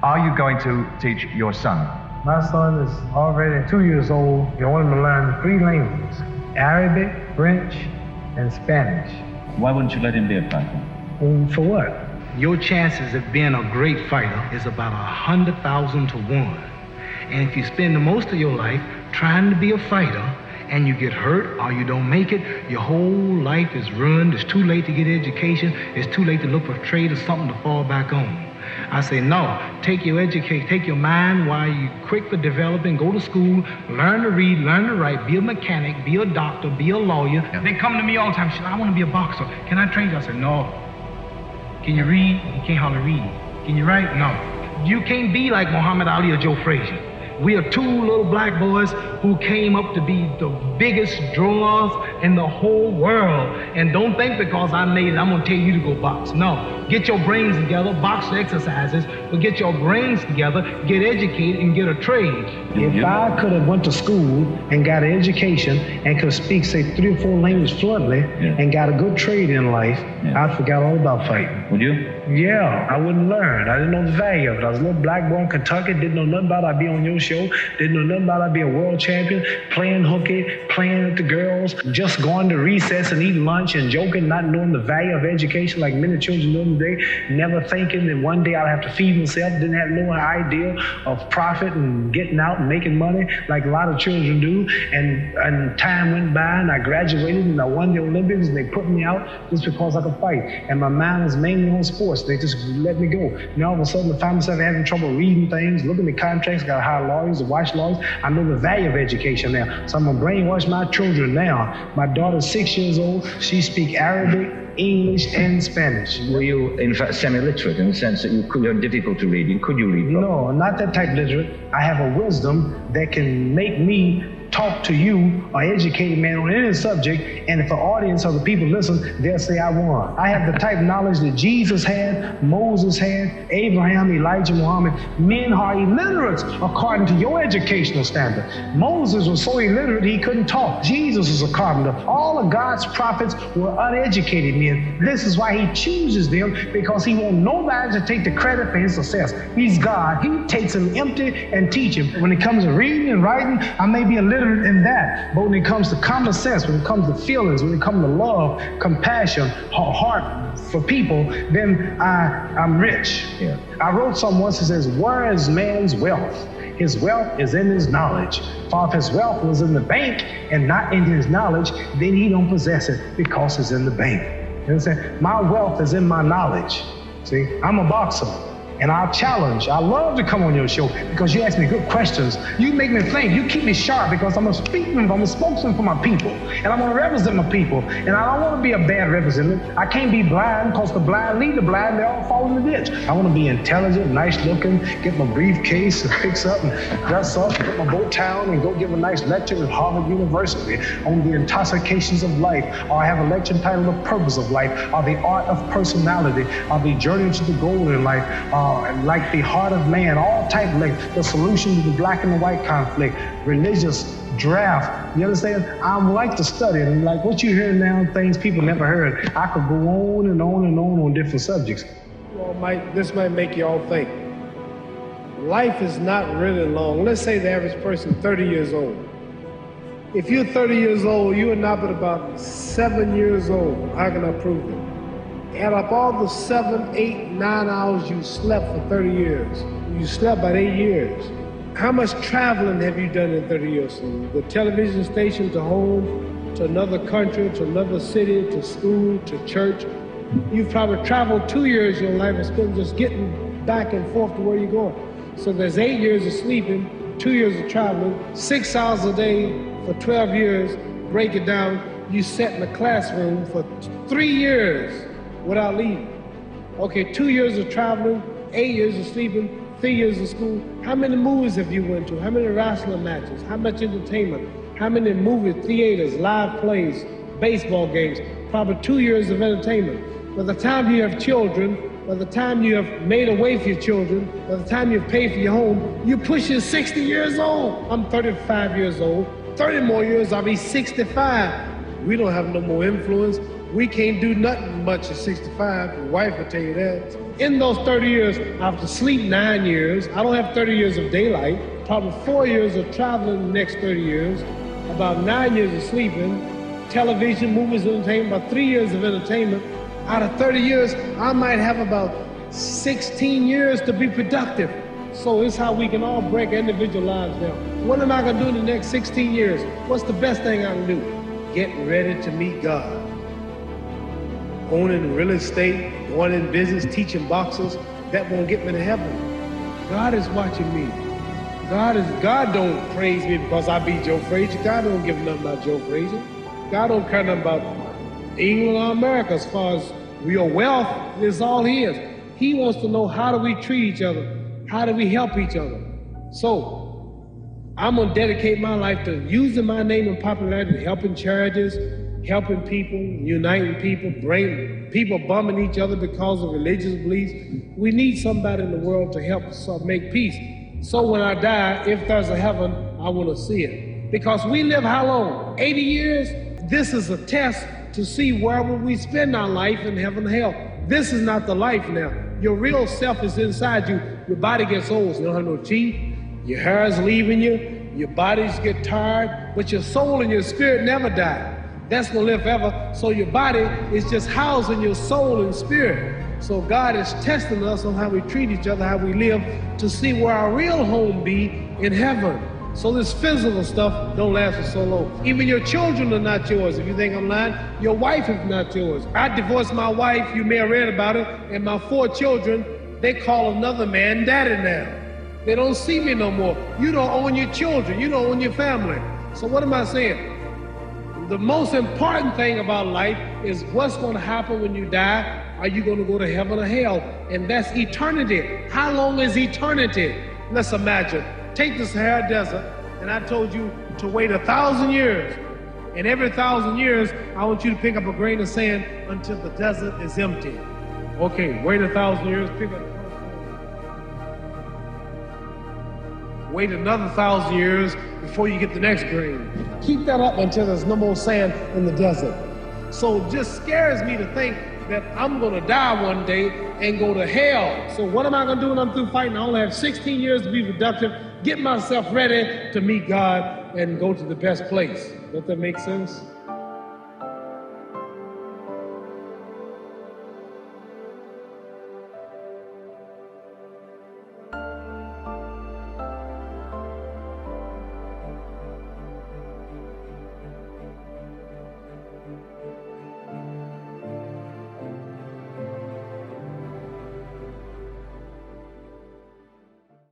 are you going to teach your son? My son is already 2 years old. I want him to learn 3 languages: Arabic, French, and Spanish. Why wouldn't you let him be a fighter? For what? Your chances of being a great fighter is about 100,000 to 1. And if you spend the most of your life trying to be a fighter and you get hurt or you don't make it, your whole life is ruined. It's too late to get education. It's too late to look for a trade or something to fall back on. I say, no, take your education, take your mind while you're quick for developing, go to school, learn to read, learn to write, be a mechanic, be a doctor, be a lawyer. Yeah. They come to me all the time, say, I want to be a boxer. Can I train you? I say, no. Can you read? You can't hardly read. Can you write? No. You can't be like Muhammad Ali or Joe Frazier. We are 2 little black boys who came up to be the biggest drawers in the whole world. And don't think because I made it, I'm gonna tell you to go box. No, get your brains together, box the exercises, but get your brains together, get educated, and get a trade. If I could have went to school and got an education and could speak, say, 3 or 4 languages fluently and got a good trade in life, I'd forgot all about fighting. Would you? Yeah, I wouldn't learn. I didn't know the value of it. I was a little black boy in Kentucky, didn't know nothing about it. I'd be on your show, didn't know nothing about it. I'd be a world champion, playing hooky, playing with the girls, just going to recess and eating lunch and joking, not knowing the value of education like many children know today, never thinking that one day I'd have to feed myself, didn't have no idea of profit and getting out and making money like a lot of children do. And time went by and I graduated and I won the Olympics and they put me out just because I could fight. And my mind was mainly on sports. They just let me go. And all of a sudden I found myself having trouble reading things, looking at contracts, got to hire lawyers to watch lawyers. I know the value of education now. So I'm going to brainwash my children now. My daughter's 6 years old. She speaks Arabic, English, and Spanish. Were you, in fact, semi-literate in the sense that you're difficult to read? Could you read? No, not that type of literate. I have a wisdom that can make me talk to you, an educated man, on any subject, and if the audience or the people listen, they'll say I won. I have the type of knowledge that Jesus had, Moses had, Abraham, Elijah, Muhammad. Men are illiterate according to your educational standard. Moses was so illiterate he couldn't talk. Jesus was a carpenter. All of God's prophets were uneducated men. This is why he chooses them, because he wants nobody to take the credit for his success. He's God. He takes them empty and teach them. When it comes to reading and writing, I may be illiterate in that, but when it comes to common sense, when it comes to feelings, when it comes to love, compassion, heart for people, then I'm rich. Yeah. I wrote something once that says, where is man's wealth? His wealth is in his knowledge. For if his wealth was in the bank and not in his knowledge, then he don't possess it because it's in the bank. You understand? My wealth is in my knowledge. See, I'm a boxer. And I'll challenge. I love to come on your show because you ask me good questions. You make me think. You keep me sharp because I'm a spokesman for my people. And I want to represent my people. And I don't want to be a bad representative. I can't be blind because the blind lead the blind. They all fall in the ditch. I want to be intelligent, nice looking, get my briefcase and fix up and dress up, put my bow tie on and go give a nice lecture at Harvard University on the intoxications of life. Or I have a lecture entitled The Purpose of Life, or The Art of Personality, or The Journey to the Goal in Life, like The Heart of Man, all type of like the solution to the black and the white conflict, religious draft. You understand? I like to study, and like what you hear now, things people never heard. I could go on and on and on different subjects. Well, this might make you all think. Life is not really long. Let's say the average person 30 years old. If you're 30 years old, you are not but about 7 years old. How can I prove it? Add up all the 7, 8, 9 hours you slept for 30 years. You slept about 8 years. How much traveling have you done in 30 years? From the television station to home, to another country, to another city, to school, to church. You've probably traveled 2 years of your life and spent just getting back and forth to where you're going. So there's 8 years of sleeping, 2 years of traveling, 6 hours a day for 12 years. Break it down, you sat in the classroom for 3 years without leaving. Okay, 2 years of traveling, 8 years of sleeping, 3 years of school. How many movies have you went to? How many wrestling matches? How much entertainment? How many movie theaters, live plays, baseball games? Probably 2 years of entertainment. By the time you have children, by the time you have made a way for your children, by the time you've paid for your home, you're pushing 60 years old. I'm 35 years old. 30 more years, I'll be 65. We don't have no more influence. We can't do nothing much at 65. The wife will tell you that. In those 30 years, I have to sleep 9 years. I don't have 30 years of daylight. Probably 4 years of traveling in the next 30 years. About 9 years of sleeping. Television, movies, entertainment. About 3 years of entertainment. Out of 30 years, I might have about 16 years to be productive. So it's how we can all break our individual lives down. What am I going to do in the next 16 years? What's the best thing I can do? Get ready to meet God. Owning real estate, going in business, teaching boxers, that won't get me to heaven. God is watching me. God don't praise me because I beat Joe Frazier. God don't give nothing about Joe Frazier. God don't care nothing about England or America as far as your wealth is all his. He wants to know, how do we treat each other? How do we help each other? So I'm gonna dedicate my life to using my name and popularity, helping charities, helping people, uniting people, bring people bumming each other because of religious beliefs. We need somebody in the world to help us make peace. So when I die, if there's a heaven, I want to see it. Because we live how long? 80 years? This is a test to see where will we spend our life in heaven and hell. This is not the life now. Your real self is inside you. Your body gets old, so you don't have no teeth. Your hair is leaving you. Your bodies get tired. But your soul and your spirit never die. That's going to live forever. So your body is just housing your soul and spirit. So God is testing us on how we treat each other, how we live, to see where our real home be in heaven. So this physical stuff don't last for so long. Even your children are not yours. If you think I'm lying, your wife is not yours. I divorced my wife, you may have read about it, and my 4 children, they call another man daddy now. They don't see me no more. You don't own your children, you don't own your family. So what am I saying? The most important thing about life is what's going to happen when you die. Are you going to go to heaven or hell? And that's eternity. How long is eternity? Let's imagine. Take the Sahara Desert, and I told you to wait 1,000 years. And every 1,000 years, I want you to pick up a grain of sand until the desert is empty. Okay, wait 1,000 years, pick up. Wait another 1,000 years before you get the next grain. Keep that up until there's no more sand in the desert. So it just scares me to think that I'm gonna die one day and go to hell. So what am I gonna do when I'm through fighting? I only have 16 years to be productive, get myself ready to meet God and go to the best place. Does that make sense?